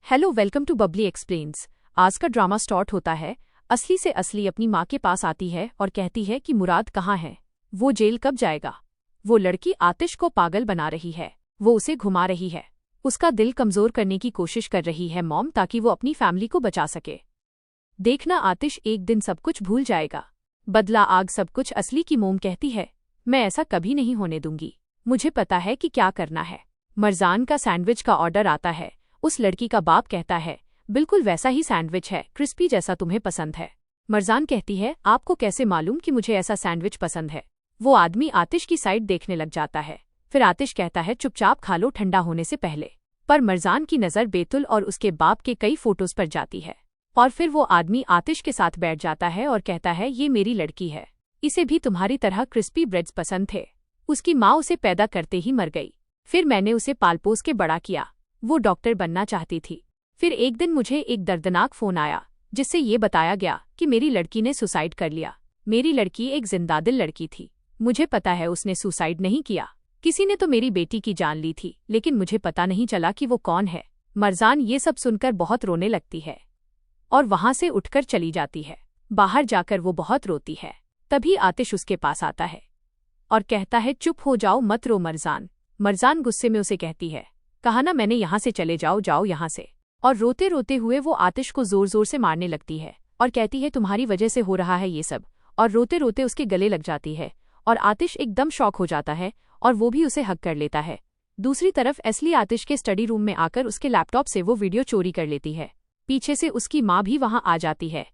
Hello, welcome to Bubbly Explains. आज का drama start होता है। असली से असली अपनी माँ के पास आती है और कहती है कि मुराद कहाँ है, वो जेल कब जाएगा। वो लड़की आतिश को पागल बना रही है, वो उसे घुमा रही है, उसका दिल कमजोर करने की कोशिश कर रही है मॉम, ताकि वो अपनी फैमिली को बचा सके। देखना, आतिश एक दिन सब कुछ भूल जाएगा। बदला आग सब कुछ असली की मोम कहती है, मैं ऐसा कभी नहीं होने दूंगी, मुझे पता है कि क्या करना है। मरजान का सैंडविच का ऑर्डर आता है। उस लड़की का बाप कहता है, बिल्कुल वैसा ही सैंडविच है, क्रिस्पी जैसा तुम्हें पसंद है। मरजान कहती है, आपको कैसे मालूम कि मुझे ऐसा सैंडविच पसंद है। वो आदमी आतिश की साइड देखने लग जाता है। फिर आतिश कहता है, चुपचाप खा लो ठंडा होने से पहले। पर मरजान की नज़र बेतुल और उसके बाप के कई फोटोज पर जाती है और फिर वो आदमी आतिश के साथ बैठ जाता है और कहता है, ये मेरी लड़की है, इसे भी तुम्हारी तरह क्रिस्पी ब्रेड्स पसंद थे। उसकी माँ उसे पैदा करते ही मर गई, फिर मैंने उसे पालपोस के बड़ा किया। वो डॉक्टर बनना चाहती थी। फिर एक दिन मुझे एक दर्दनाक फोन आया जिससे ये बताया गया कि मेरी लड़की ने सुसाइड कर लिया। मेरी लड़की एक जिंदादिल लड़की थी, मुझे पता है उसने सुसाइड नहीं किया, किसी ने तो मेरी बेटी की जान ली थी, लेकिन मुझे पता नहीं चला कि वो कौन है। मरजान ये सब सुनकर बहुत रोने लगती है और वहां से उठकर चली जाती है। बाहर जाकर वो बहुत रोती है। तभी आतिश उसके पास आता है और कहता है, चुप हो जाओ, मत रो मरजान। मरजान गुस्से में उसे कहती है, कहा ना मैंने यहाँ से, चले जाओ, जाओ यहाँ से। और रोते रोते हुए वो आतिश को जोर जोर से मारने लगती है और कहती है, तुम्हारी वजह से हो रहा है ये सब। और रोते रोते उसके गले लग जाती है और आतिश एकदम शॉक हो जाता है और वो भी उसे हग कर लेता है। दूसरी तरफ एस्ली आतिश के स्टडी रूम में आकर उसके लैपटॉप से वो वीडियो चोरी कर लेती है। पीछे से उसकी माँ भी वहां आ जाती है।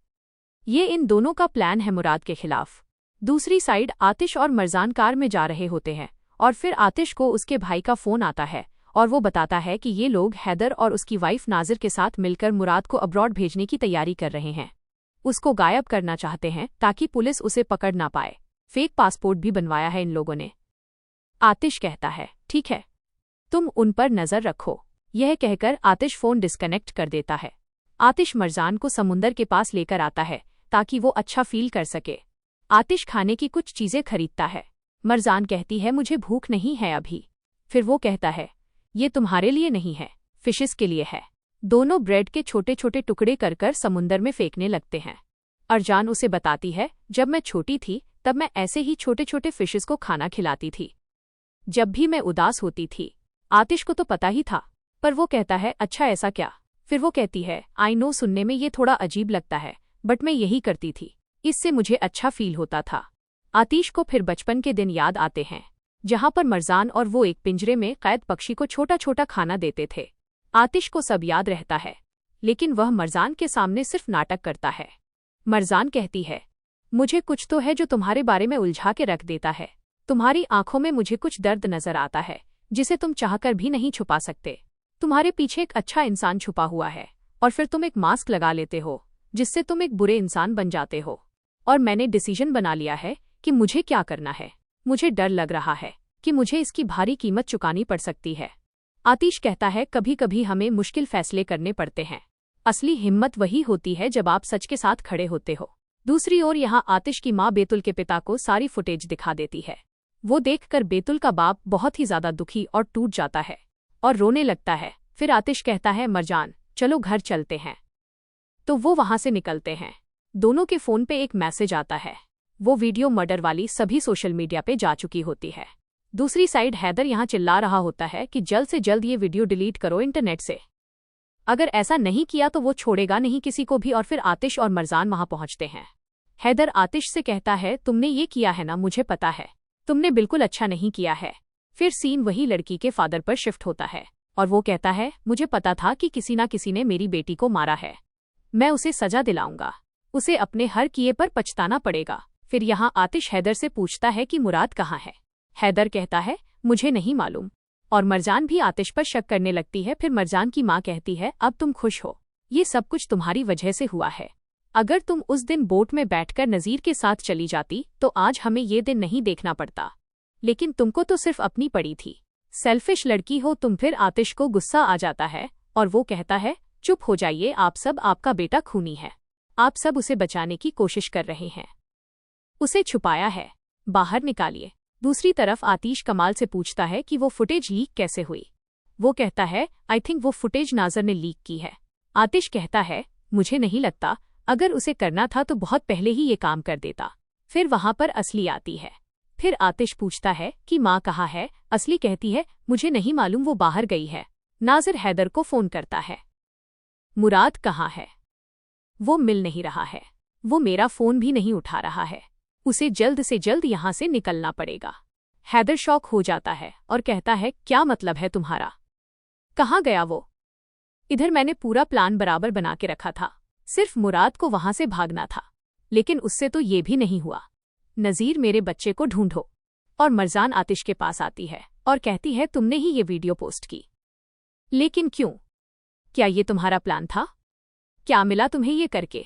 ये इन दोनों का प्लान है मुराद के खिलाफ। दूसरी साइड आतिश और मरजान कार में जा रहे होते हैं और फिर आतिश को उसके भाई का फोन आता है और वो बताता है कि ये लोग हैदर और उसकी वाइफ नाजिर के साथ मिलकर मुराद को अब्रॉड भेजने की तैयारी कर रहे हैं। उसको गायब करना चाहते हैं ताकि पुलिस उसे पकड़ ना पाए। फेक पासपोर्ट भी बनवाया है इन लोगों ने। आतिश कहता है, ठीक है, तुम उन पर नजर रखो। यह कहकर आतिश फोन डिस्कनेक्ट कर देता है। आतिश मरजान को समुंदर के पास लेकर आता है ताकि वो अच्छा फील कर सके। आतिश खाने की कुछ चीजें खरीदता है। मरजान कहती है, मुझे भूख नहीं है अभी। फिर वो कहता है, ये तुम्हारे लिए नहीं है, फिशेस के लिए है। दोनों ब्रेड के छोटे छोटे टुकड़े कर कर समुंदर में फेंकने लगते हैं। अरजान उसे बताती है, जब मैं छोटी थी तब मैं ऐसे ही छोटे छोटे फिशेस को खाना खिलाती थी जब भी मैं उदास होती थी। आतिश को तो पता ही था, पर वो कहता है, अच्छा ऐसा क्या। फिर वो कहती है, आई नो, सुनने में ये थोड़ा अजीब लगता है, बट मैं यही करती थी, इससे मुझे अच्छा फील होता था। आतिश को फिर बचपन के दिन याद आते हैं जहां पर मरजान और वो एक पिंजरे में कैद पक्षी को छोटा छोटा खाना देते थे। आतिश को सब याद रहता है, लेकिन वह मरजान के सामने सिर्फ नाटक करता है। मरजान कहती है, मुझे कुछ तो है जो तुम्हारे बारे में उलझा के रख देता है। तुम्हारी आंखों में मुझे कुछ दर्द नजर आता है जिसे तुम चाहकर भी नहीं छुपा सकते। तुम्हारे पीछे एक अच्छा इंसान छुपा हुआ है और फिर तुम एक मास्क लगा लेते हो जिससे तुम एक बुरे इंसान बन जाते हो। और मैंने डिसीजन बना लिया है कि मुझे क्या करना है। मुझे डर लग रहा है कि मुझे इसकी भारी कीमत चुकानी पड़ सकती है। आतिश कहता है, कभी कभी हमें मुश्किल फैसले करने पड़ते हैं। असली हिम्मत वही होती है जब आप सच के साथ खड़े होते हो। दूसरी ओर यहाँ आतिश की माँ बेतुल के पिता को सारी फुटेज दिखा देती है। वो देखकर बेतुल का बाप बहुत ही ज्यादा दुखी और टूट जाता है और रोने लगता है। फिर आतिश कहता है, मरजान चलो घर चलते हैं। तो वो वहां से निकलते हैं। दोनों के फोन पे एक मैसेज आता है। वो वीडियो मर्डर वाली सभी सोशल मीडिया पे जा चुकी होती है। दूसरी साइड हैदर यहाँ चिल्ला रहा होता है कि जल्द से जल्द ये वीडियो डिलीट करो इंटरनेट से। अगर ऐसा नहीं किया तो वो छोड़ेगा नहीं किसी को भी। और फिर आतिश और मरजान वहां पहुंचते हैं। हैदर आतिश से कहता है, तुमने ये किया है ना, मुझे पता है, तुमने बिल्कुल अच्छा नहीं किया है। फिर सीन वही लड़की के फादर पर शिफ्ट होता है और वो कहता है, मुझे पता था कि किसी ना किसी ने मेरी बेटी को मारा है, मैं उसे सजा दिलाऊंगा, उसे अपने हर किए पर पछताना पड़ेगा। फिर यहाँ आतिश हैदर से पूछता है कि मुराद कहाँ है। हैदर कहता है, मुझे नहीं मालूम। और मरजान भी आतिश पर शक करने लगती है। फिर मरजान की माँ कहती है, अब तुम खुश हो, ये सब कुछ तुम्हारी वजह से हुआ है। अगर तुम उस दिन बोट में बैठकर नज़ीर के साथ चली जाती तो आज हमें ये दिन नहीं देखना पड़ता, लेकिन तुमको तो सिर्फ अपनी पड़ी थी, सेल्फिश लड़की हो तुम। फिर आतिश को गुस्सा आ जाता है और वो कहता है, चुप हो जाइए आप सब, आपका बेटा खूनी है, आप सब उसे बचाने की कोशिश कर रहे हैं, उसे छुपाया है, बाहर निकालिए। दूसरी तरफ आतिश कमाल से पूछता है कि वो फुटेज लीक कैसे हुई। वो कहता है, आई थिंक वो फुटेज नाजर ने लीक की है। आतिश कहता है, मुझे नहीं लगता, अगर उसे करना था तो बहुत पहले ही ये काम कर देता। फिर वहां पर असली आती है। फिर आतिश पूछता है कि माँ कहाँ है। असली कहती है, मुझे नहीं मालूम, वो बाहर गई है। नाजिर हैदर को फोन करता है, मुराद कहाँ है? वो मिल नहीं रहा है, वो मेरा फोन भी नहीं उठा रहा है, उसे जल्द से जल्द यहाँ से निकलना पड़ेगा। हैदर शॉक हो जाता है और कहता है, क्या मतलब है तुम्हारा? कहाँ गया वो? इधर मैंने पूरा प्लान बराबर बना के रखा था, सिर्फ मुराद को वहां से भागना था, लेकिन उससे तो ये भी नहीं हुआ। नज़ीर, मेरे बच्चे को ढूंढो। और मरजान आतिश के पास आती है और कहती है, तुमने ही ये वीडियो पोस्ट की, लेकिन क्यों? क्या ये तुम्हारा प्लान था? क्या मिला तुम्हें ये करके?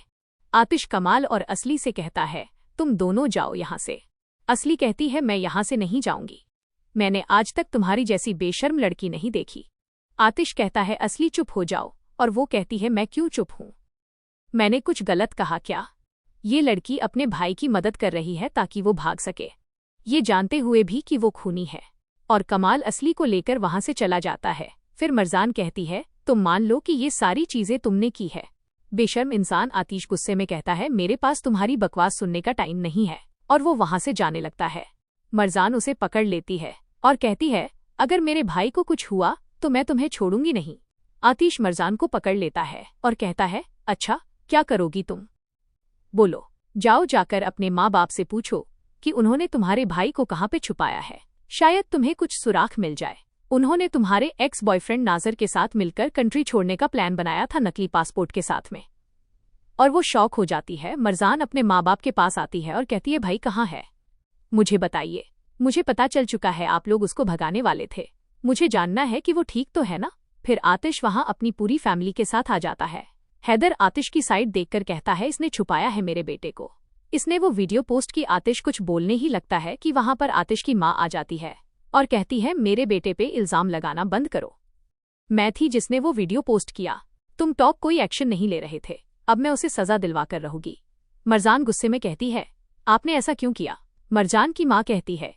आतिश कमाल और असली से कहता है, तुम दोनों जाओ यहाँ से। असली कहती है, मैं यहाँ से नहीं जाऊंगी, मैंने आज तक तुम्हारी जैसी बेशर्म लड़की नहीं देखी। आतिश कहता है, असली चुप हो जाओ, और वो कहती है, मैं क्यों चुप हूं? मैंने कुछ गलत कहा क्या? ये लड़की अपने भाई की मदद कर रही है ताकि वो भाग सके, ये जानते हुए भी कि वो खूनी है। और कमाल असली को लेकर वहां से चला जाता है। फिर मरजान कहती है, तुम मान लो कि ये सारी चीजें तुमने की है। बेशर्म इंसान। आतिश गुस्से में कहता है, मेरे पास तुम्हारी बकवास सुनने का टाइम नहीं है, और वो वहां से जाने लगता है। मरजान उसे पकड़ लेती है और कहती है, अगर मेरे भाई को कुछ हुआ तो मैं तुम्हें छोड़ूंगी नहीं। आतिश मरजान को पकड़ लेता है और कहता है, अच्छा क्या करोगी तुम? बोलो, जाओ जाकर अपने माँ बाप से पूछो कि उन्होंने तुम्हारे भाई को कहाँ पे छुपाया है, शायद तुम्हें कुछ सुराख मिल जाए। उन्होंने तुम्हारे एक्स बॉयफ्रेंड नाजर के साथ मिलकर कंट्री छोड़ने का प्लान बनाया था, नकली पासपोर्ट के साथ में। और वो शॉक हो जाती है। मरजान अपने माँ बाप के पास आती है और कहती है, भाई कहाँ है? मुझे बताइए, मुझे पता चल चुका है आप लोग उसको भगाने वाले थे, मुझे जानना है कि वो ठीक तो है ना। फिर आतिश वहां अपनी पूरी फैमिली के साथ आ जाता है। हैदर आतिश की साइड देखकर कहता है, इसने छुपाया है मेरे बेटे को, इसने वो वीडियो पोस्ट की। आतिश कुछ बोलने ही लगता है कि वहां पर आतिश की माँ आ जाती है और कहती है, मेरे बेटे पे इल्जाम लगाना बंद करो, मैं थी जिसने वो वीडियो पोस्ट किया, तुम टॉक कोई एक्शन नहीं ले रहे थे, अब मैं उसे सजा दिलवा कर रहूंगी। मरजान गुस्से में कहती है, आपने ऐसा क्यों किया? मरजान की माँ कहती है,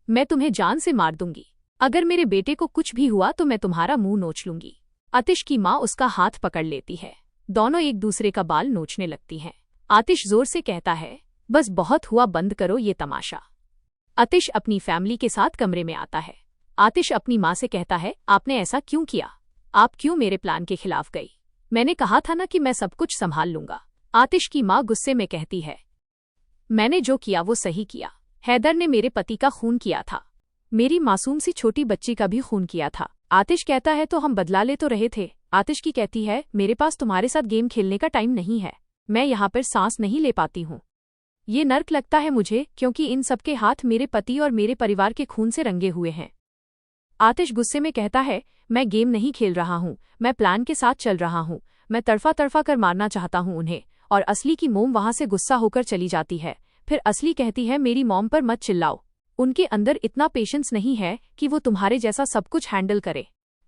मैं तुम्हें जान से मार दूंगी, अगर मेरे बेटे को कुछ भी हुआ तो मैं तुम्हारा मुंह नोच लूंगी। आतिश की माँ उसका हाथ पकड़ लेती है, दोनों एक दूसरे का बाल नोचने लगती हैं। आतिश जोर से कहता है, बस बहुत हुआ, बंद करो ये तमाशा। आतिश अपनी फैमिली के साथ कमरे में आता है। आतिश अपनी माँ से कहता है, आपने ऐसा क्यों किया? आप क्यों मेरे प्लान के खिलाफ गई? मैंने कहा था ना कि मैं सब कुछ संभाल लूंगा। आतिश की माँ गुस्से में कहती है, मैंने जो किया वो सही किया। हैदर ने मेरे पति का खून किया था, मेरी मासूम सी छोटी बच्ची का भी खून किया था। आतिश कहता है, तो हम बदला ले तो रहे थे। आतिश की कहती है, मेरे पास तुम्हारे साथ गेम खेलने का टाइम नहीं है, मैं यहाँ पर सांस नहीं ले पाती हूँ, ये नर्क लगता है मुझे, क्योंकि इन सबके हाथ मेरे पति और मेरे परिवार के खून से रंगे हुए हैं। आतिश गुस्से में कहता है, मैं गेम नहीं खेल रहा हूँ, मैं प्लान के साथ चल रहा हूँ, मैं तड़फा तड़फा कर मारना चाहता हूँ उन्हें। और असली की मोम वहां से गुस्सा होकर चली जाती है। फिर असली कहती है, मेरी मॉम पर मत चिल्लाओ, उनके अंदर इतना पेशेंस नहीं है कि वो तुम्हारे जैसा सब कुछ हैंडल करे,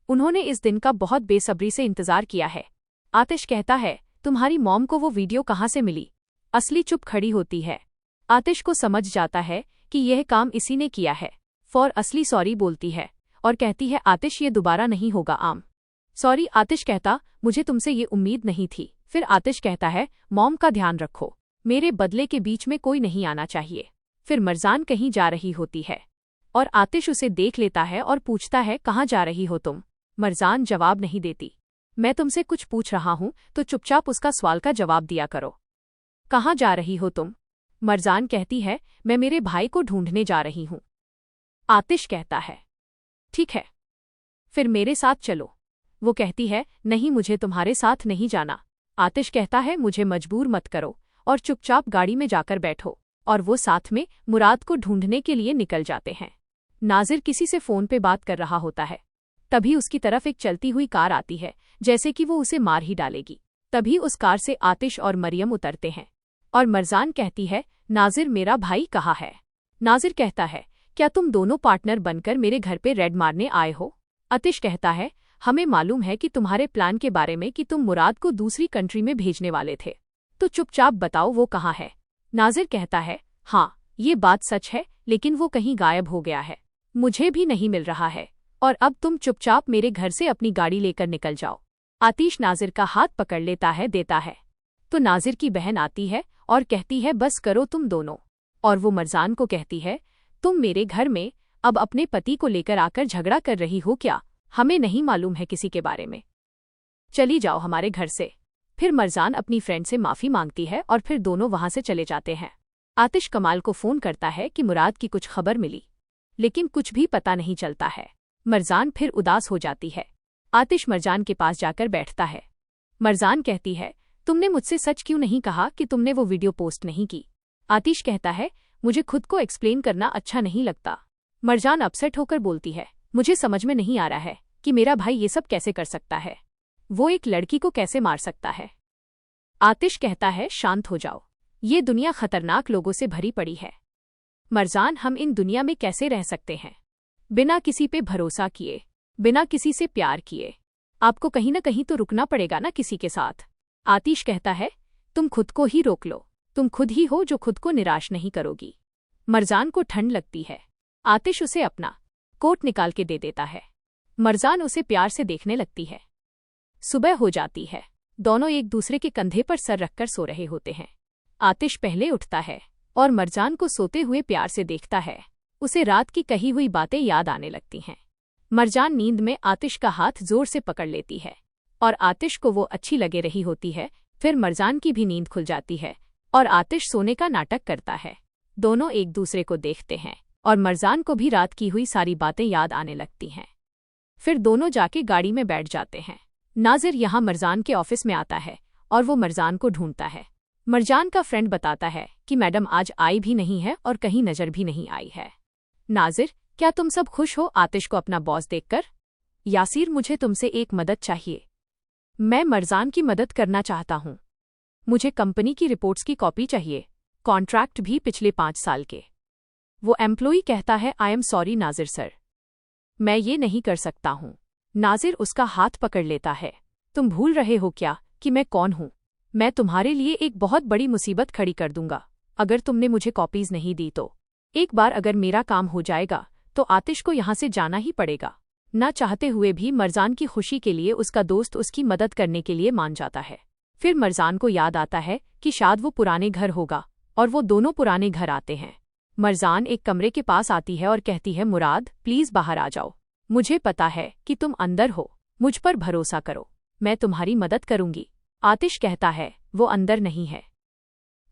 उन्होंने इस दिन का बहुत बेसब्री से इंतजार किया है। आतिश कहता है, तुम्हारी मॉम को वो वीडियो कहाँ से मिली? असली चुप खड़ी होती है। आतिश को समझ जाता है कि यह काम इसी ने किया है। फॉर असली सॉरी बोलती है और कहती है, आतिश ये दोबारा नहीं होगा आम। सॉरी। आतिश कहता, मुझे तुमसे ये उम्मीद नहीं थी। फिर आतिश कहता है, मॉम का ध्यान रखो, मेरे बदले के बीच में कोई नहीं आना चाहिए। फिर मरजान कहीं जा रही होती है और आतिश उसे देख लेता है और पूछता है, कहाँ जा रही हो तुम? मरजान जवाब नहीं देती। मैं तुमसे कुछ पूछ रहा हूँ तो चुपचाप उसका सवाल का जवाब दिया करो। कहाँ जा रही हो तुम? मरजान कहती है, मैं मेरे भाई को ढूंढने जा रही हूँ। आतिश कहता है, ठीक है, फिर मेरे साथ चलो। वो कहती है, नहीं, मुझे तुम्हारे साथ नहीं जाना। आतिश कहता है, मुझे मजबूर मत करो और चुपचाप गाड़ी में जाकर बैठो। और वो साथ में मुराद को ढूंढने के लिए निकल जाते हैं। नाजिर किसी से फोन पे बात कर रहा होता है, तभी उसकी तरफ एक चलती हुई कार आती है, जैसे कि वो उसे मार ही डालेगी। तभी उस कार से आतिश और मरियम उतरते हैं और मरजान कहती है, नाजिर मेरा भाई कहाँ है? नाजिर कहता है, क्या तुम दोनों पार्टनर बनकर मेरे घर पे रेड मारने आए हो? आतिश कहता है, हमें मालूम है कि तुम्हारे प्लान के बारे में कि तुम मुराद को दूसरी कंट्री में भेजने वाले थे, तो चुपचाप बताओ वो कहाँ है। नाजिर कहता है, हाँ ये बात सच है, लेकिन वो कहीं गायब हो गया है, मुझे भी नहीं मिल रहा है, और अब तुम चुपचाप मेरे घर से अपनी गाड़ी लेकर निकल जाओ। आतिश नाजिर का हाथ पकड़ लेता है देता है तो नाजिर की बहन आती है और कहती है बस करो तुम दोनों। और वो मरजान को कहती है तुम मेरे घर में अब अपने पति को लेकर आकर झगड़ा कर रही हो क्या? हमें नहीं मालूम है किसी के बारे में, चली जाओ हमारे घर से। फिर मरजान अपनी फ्रेंड से माफी मांगती है और फिर दोनों वहां से चले जाते हैं। आतिश कमाल को फोन करता है कि मुराद की कुछ खबर मिली, लेकिन कुछ भी पता नहीं चलता है। मरजान फिर उदास हो जाती है। आतिश मरजान के पास जाकर बैठता है। मरजान कहती है तुमने मुझसे सच क्यों नहीं कहा कि तुमने वो वीडियो पोस्ट नहीं की? आतिश कहता है मुझे खुद को एक्सप्लेन करना अच्छा नहीं लगता। मरजान अपसेट होकर बोलती है मुझे समझ में नहीं आ रहा है कि मेरा भाई ये सब कैसे कर सकता है, वो एक लड़की को कैसे मार सकता है। आतिश कहता है शांत हो जाओ, ये दुनिया खतरनाक लोगों से भरी पड़ी है। मरजान हम इन दुनिया में कैसे रह सकते हैं बिना किसी पे भरोसा किए, बिना किसी से प्यार किए? आपको कहीं न कहीं तो रुकना पड़ेगा ना किसी के साथ। आतिश कहता है तुम खुद को ही रोक लो, तुम खुद ही हो जो खुद को निराश नहीं करोगी। मरजान को ठंड लगती है। आतिश उसे अपना कोट निकाल के दे देता है। मरजान उसे प्यार से देखने लगती है। सुबह हो जाती है। दोनों एक दूसरे के कंधे पर सर रखकर सो रहे होते हैं। आतिश पहले उठता है और मरजान को सोते हुए प्यार से देखता है। उसे रात की कही हुई बातें याद आने लगती हैं। मरजान नींद में आतिश का हाथ जोर से पकड़ लेती है और आतिश को वो अच्छी लगे रही होती है। फिर मरजान की भी नींद खुल जाती है और आतिश सोने का नाटक करता है। दोनों एक दूसरे को देखते हैं और मरजान को भी रात की हुई सारी बातें याद आने लगती हैं। फिर दोनों जाके गाड़ी में बैठ जाते हैं। नाजिर यहाँ मरजान के ऑफिस में आता है और वो मरजान को ढूंढता है। मरजान का फ्रेंड बताता है कि मैडम आज आई भी नहीं है और कहीं नजर भी नहीं आई है। नाजिर क्या तुम सब खुश हो आतिश को अपना बॉस देखकर? यासीर मुझे तुमसे एक मदद चाहिए। मैं मरजान की मदद करना चाहता हूँ। मुझे कंपनी की रिपोर्ट्स की कॉपी चाहिए, कॉन्ट्रैक्ट भी पिछले 5 साल के। वो एम्प्लॉई कहता है आई एम सॉरी नाजिर सर, मैं ये नहीं कर सकता हूँ। नाजिर उसका हाथ पकड़ लेता है। तुम भूल रहे हो क्या कि मैं कौन हूँ? मैं तुम्हारे लिए एक बहुत बड़ी मुसीबत खड़ी कर दूंगा अगर तुमने मुझे कॉपीज नहीं दी तो। एक बार अगर मेरा काम हो जाएगा तो आतिश को यहाँ से जाना ही पड़ेगा। ना चाहते हुए भी मरजान की खुशी के लिए उसका दोस्त उसकी मदद करने के लिए मान जाता है। फिर मरजान को याद आता है कि शायद वो पुराने घर होगा और वो दोनों पुराने घर आते हैं। मरजान एक कमरे के पास आती है और कहती है मुराद प्लीज बाहर आ जाओ, मुझे पता है कि तुम अंदर हो, मुझ पर भरोसा करो, मैं तुम्हारी मदद करूंगी। आतिश कहता है वो अंदर नहीं है,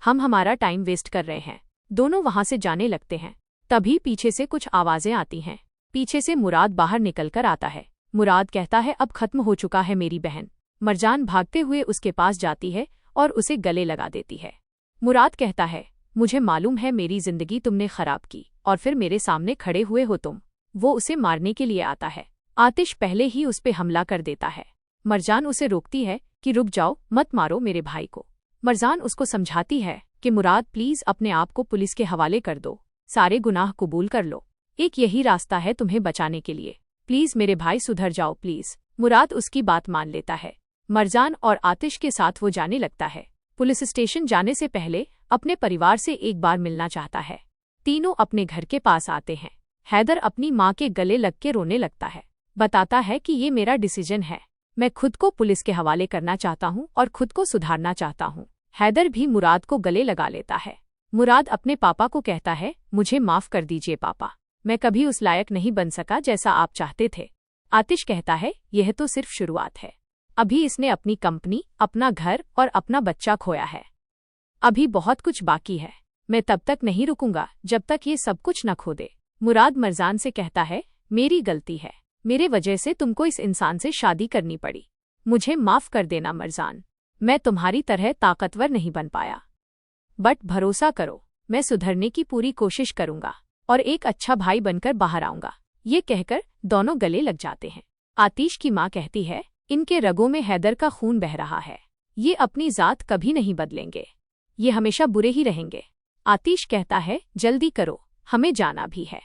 हम हमारा टाइम वेस्ट कर रहे हैं। दोनों वहां से जाने लगते हैं। तभी पीछे से कुछ आवाजें आती हैं। पीछे से मुराद बाहर निकलकर आता है। मुराद कहता है अब खत्म हो चुका है मेरी बहन। मरजान भागते हुए उसके पास जाती है और उसे गले लगा देती है। मुराद कहता है मुझे मालूम है मेरी जिंदगी तुमने खराब की और फिर मेरे सामने खड़े हुए हो तुम। वो उसे मारने के लिए आता है। आतिश पहले ही उस पे हमला कर देता है। मरजान उसे रोकती है कि रुक जाओ, मत मारो मेरे भाई को। मरजान उसको समझाती है कि मुराद प्लीज अपने आप को पुलिस के हवाले कर दो, सारे गुनाह कबूल कर लो, एक यही रास्ता है तुम्हें बचाने के लिए, प्लीज मेरे भाई सुधर जाओ प्लीज। मुराद उसकी बात मान लेता है। मरजान और आतिश के साथ वो जाने लगता है। पुलिस स्टेशन जाने से पहले अपने परिवार से एक बार मिलना चाहता है। तीनों अपने घर के पास आते हैं। हैदर अपनी माँ के गले लग के रोने लगता है। बताता है कि ये मेरा डिसीजन है, मैं खुद को पुलिस के हवाले करना चाहता हूँ और खुद को सुधारना चाहता हूँ। हैदर भी मुराद को गले लगा लेता है। मुराद अपने पापा को कहता है मुझे माफ कर दीजिए पापा, मैं कभी उस लायक नहीं बन सका जैसा आप चाहते थे। आतिश कहता है यह तो सिर्फ शुरुआत है, अभी इसने अपनी कंपनी, अपना घर और अपना बच्चा खोया है, अभी बहुत कुछ बाकी है, मैं तब तक नहीं रुकूंगा जब तक ये सब कुछ न खो दे। मुराद मरजान से कहता है मेरी गलती है, मेरे वजह से तुमको इस इंसान से शादी करनी पड़ी, मुझे माफ कर देना मरजान, मैं तुम्हारी तरह ताकतवर नहीं बन पाया, बट भरोसा करो मैं सुधरने की पूरी कोशिश करूंगा और एक अच्छा भाई बनकर बाहर आऊंगा। ये कहकर दोनों गले लग जाते हैं। आतिश की माँ कहती है इनके रगों में हैदर का खून बह रहा है, ये अपनी जात कभी नहीं बदलेंगे, ये हमेशा बुरे ही रहेंगे। आतिश कहता है जल्दी करो, हमें जाना भी है।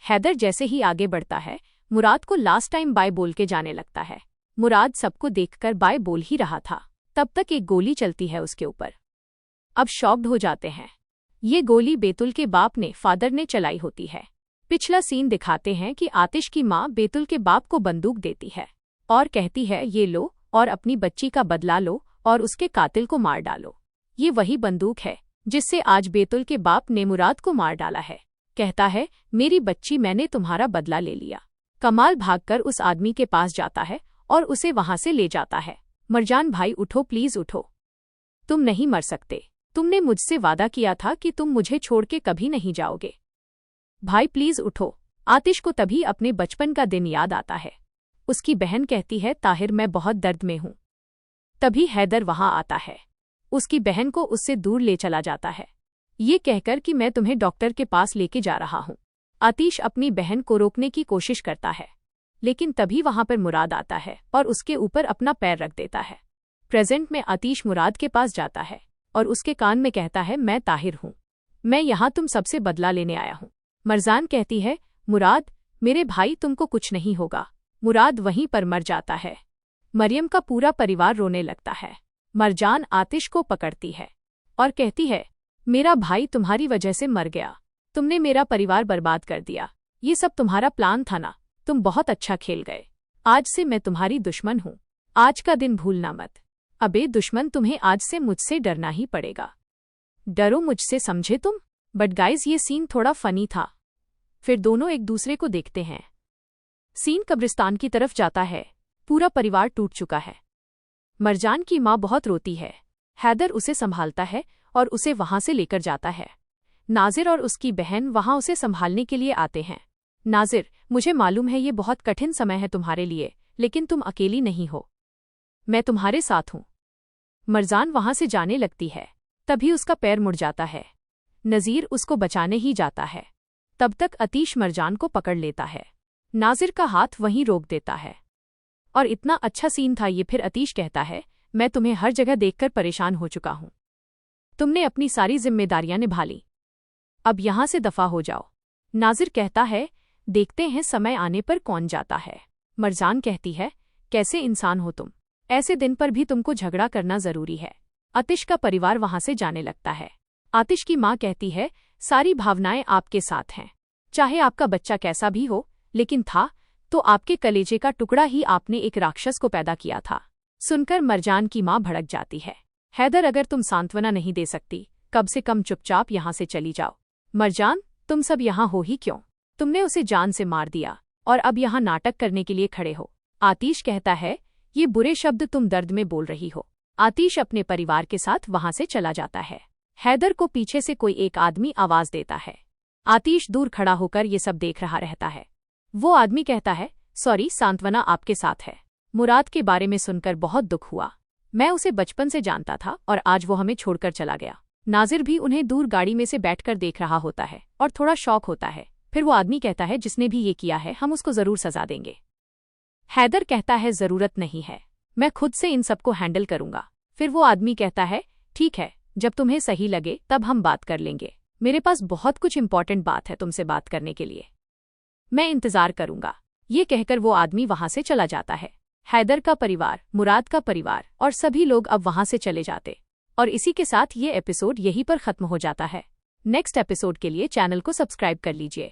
हैदर जैसे ही आगे बढ़ता है मुराद को लास्ट टाइम बाय बोल के जाने लगता है। मुराद सबको देखकर बाय बोल ही रहा था, तब तक एक गोली चलती है उसके ऊपर। अब शॉक्ड हो जाते हैं। ये गोली बेतुल के बाप ने, फादर ने चलाई होती है। पिछला सीन दिखाते हैं कि आतिश की माँ बेतुल के बाप को बंदूक देती है और कहती है ये लो और अपनी बच्ची का बदला लो और उसके कातिल को मार डालो। ये वही बंदूक है जिससे आज बेतुल के बाप ने मुराद को मार डाला है। कहता है, मेरी बच्ची, मैंने तुम्हारा बदला ले लिया। कमाल भागकर उस आदमी के पास जाता है और उसे वहां से ले जाता है। मरजान भाई उठो, प्लीज उठो, तुम नहीं मर सकते। तुमने मुझसे वादा किया था कि तुम मुझे छोड़ के कभी नहीं जाओगे। भाई प्लीज उठो। आतिश को तभी अपने बचपन का दिन याद आता है। उसकी बहन कहती है, ताहिर मैं बहुत दर्द में हूं। तभी हैदर वहां आता है। उसकी बहन को उससे दूर ले चला जाता है, ये कहकर कि मैं तुम्हें डॉक्टर के पास लेके जा रहा हूं। आतिश अपनी बहन को रोकने की कोशिश करता है, लेकिन तभी वहां पर मुराद आता है और उसके ऊपर अपना पैर रख देता है। प्रेजेंट में आतिश मुराद के पास जाता है और उसके कान में कहता है, मैं ताहिर हूं, मैं यहाँ तुम सबसे बदला लेने आया हूं। मरजान कहती है, मुराद मेरे भाई, तुमको कुछ नहीं होगा। मुराद वहीं पर मर जाता है। मरियम का पूरा परिवार रोने लगता है। मरजान आतिश को पकड़ती है और कहती है, मेरा भाई तुम्हारी वजह से मर गया। तुमने मेरा परिवार बर्बाद कर दिया। ये सब तुम्हारा प्लान था ना। तुम बहुत अच्छा खेल गए। आज से मैं तुम्हारी दुश्मन हूं। आज का दिन भूलना मत। अबे दुश्मन, तुम्हें आज से मुझसे डरना ही पड़ेगा। डरो मुझसे, समझे तुम। बट गाइज, ये सीन थोड़ा फनी था। फिर दोनों एक दूसरे को देखते हैं। सीन कब्रिस्तान की तरफ जाता है। पूरा परिवार टूट चुका है। मरजान की माँ बहुत रोती है। हैदर उसे संभालता है और उसे वहां से लेकर जाता है। नाजिर और उसकी बहन वहां उसे संभालने के लिए आते हैं। नाजिर, मुझे मालूम है ये बहुत कठिन समय है तुम्हारे लिए, लेकिन तुम अकेली नहीं हो, मैं तुम्हारे साथ हूं। मरजान वहां से जाने लगती है। तभी उसका पैर मुड़ जाता है। नजीर उसको बचाने ही जाता है। तब तक आतिश मरजान को पकड़ लेता है। नाजिर का हाथ वहीं रोक देता है। और इतना अच्छा सीन था ये। फिर आतिश कहता है, मैं तुम्हें हर जगह देखकर परेशान हो चुका हूं। तुमने अपनी सारी जिम्मेदारियां निभा ली, अब यहां से दफा हो जाओ। नाजिर कहता है, देखते हैं समय आने पर कौन जाता है। मरजान कहती है, कैसे इंसान हो तुम, ऐसे दिन पर भी तुमको झगड़ा करना जरूरी है। आतिश का परिवार वहां से जाने लगता है। आतिश की माँ कहती है, सारी भावनाएं आपके साथ हैं, चाहे आपका बच्चा कैसा भी हो, लेकिन था तो आपके कलेजे का टुकड़ा ही। आपने एक राक्षस को पैदा किया था। सुनकर मरजान की माँ भड़क जाती है। हैदर, अगर तुम सांत्वना नहीं दे सकती, कम से कम चुपचाप यहाँ से चली जाओ। मरजान, तुम सब यहाँ हो ही क्यों? तुमने उसे जान से मार दिया और अब यहाँ नाटक करने के लिए खड़े हो। आतिश कहता है, ये बुरे शब्द तुम दर्द में बोल रही हो। आतिश अपने परिवार के साथ वहां से चला जाता है। हैदर को पीछे से कोई एक आदमी आवाज देता है। आतिश दूर खड़ा होकर ये सब देख रहा रहता है। वो आदमी कहता है, सॉरी, सांत्वना आपके साथ है। मुराद के बारे में सुनकर बहुत दुख हुआ। मैं उसे बचपन से जानता था और आज वो हमें छोड़कर चला गया। नाजिर भी उन्हें दूर गाड़ी में से बैठकर देख रहा होता है और थोड़ा शौक होता है। फिर वो आदमी कहता है, जिसने भी ये किया है हम उसको जरूर सजा देंगे। हैदर कहता है, जरूरत नहीं है, मैं खुद से इन सबको हैंडल करूंगा। फिर वो आदमी कहता है, ठीक है, जब तुम्हें सही लगे तब हम बात कर लेंगे। मेरे पास बहुत कुछ इंपॉर्टेंट बात है तुमसे बात करने के लिए, मैं इंतजार करूंगा। ये कहकर वो आदमी वहां से चला जाता है। हैदर का परिवार, मुराद का परिवार और सभी लोग अब वहां से चले जाते। और इसी के साथ ये एपिसोड यहीं पर खत्म हो जाता है। नेक्स्ट एपिसोड के लिए चैनल को सब्सक्राइब कर लीजिए।